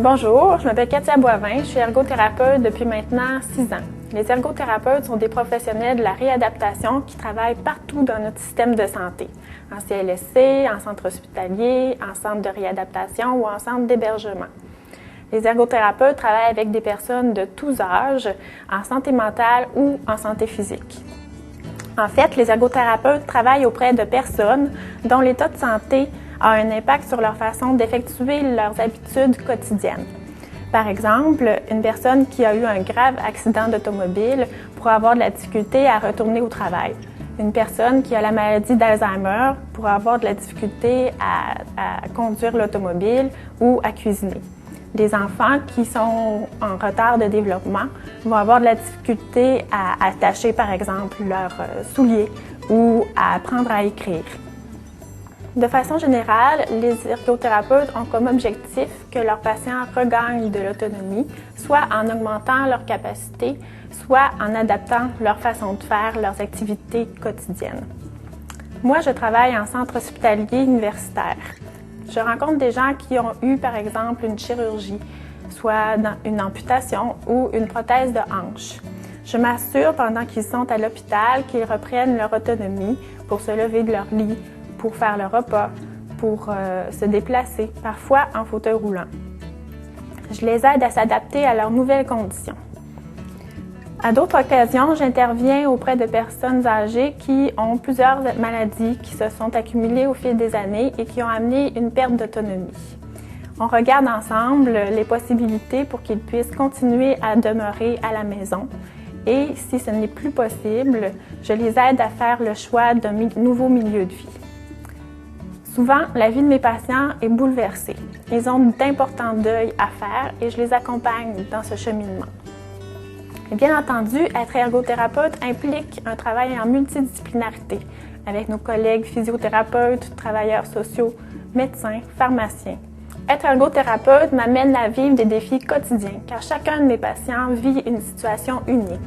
Bonjour, je m'appelle Katia Boivin, je suis ergothérapeute depuis maintenant 6 ans. Les ergothérapeutes sont des professionnels de la réadaptation qui travaillent partout dans notre système de santé, en CLSC, en centre hospitalier, en centre de réadaptation ou en centre d'hébergement. Les ergothérapeutes travaillent avec des personnes de tous âges, en santé mentale ou en santé physique. En fait, les ergothérapeutes travaillent auprès de personnes dont l'état de santé a un impact sur leur façon d'effectuer leurs habitudes quotidiennes. Par exemple, une personne qui a eu un grave accident d'automobile pourra avoir de la difficulté à retourner au travail. Une personne qui a la maladie d'Alzheimer pourra avoir de la difficulté à conduire l'automobile ou à cuisiner. Les enfants qui sont en retard de développement vont avoir de la difficulté à attacher, par exemple, leurs souliers ou à apprendre à écrire. De façon générale, les ergothérapeutes ont comme objectif que leurs patients regagnent de l'autonomie, soit en augmentant leurs capacités, soit en adaptant leur façon de faire leurs activités quotidiennes. Moi, je travaille en centre hospitalier universitaire. Je rencontre des gens qui ont eu, par exemple, une chirurgie, soit une amputation ou une prothèse de hanche. Je m'assure pendant qu'ils sont à l'hôpital qu'ils reprennent leur autonomie pour se lever de leur lit, pour faire le repas, pour se déplacer, parfois en fauteuil roulant. Je les aide à s'adapter à leurs nouvelles conditions. À d'autres occasions, j'interviens auprès de personnes âgées qui ont plusieurs maladies qui se sont accumulées au fil des années et qui ont amené une perte d'autonomie. On regarde ensemble les possibilités pour qu'ils puissent continuer à demeurer à la maison. Et si ce n'est plus possible, je les aide à faire le choix d'un nouveau milieu de vie. Souvent, la vie de mes patients est bouleversée. Ils ont d'importants deuils à faire et je les accompagne dans ce cheminement. Et bien entendu, être ergothérapeute implique un travail en multidisciplinarité avec nos collègues physiothérapeutes, travailleurs sociaux, médecins, pharmaciens. Être ergothérapeute m'amène à vivre des défis quotidiens car chacun de mes patients vit une situation unique.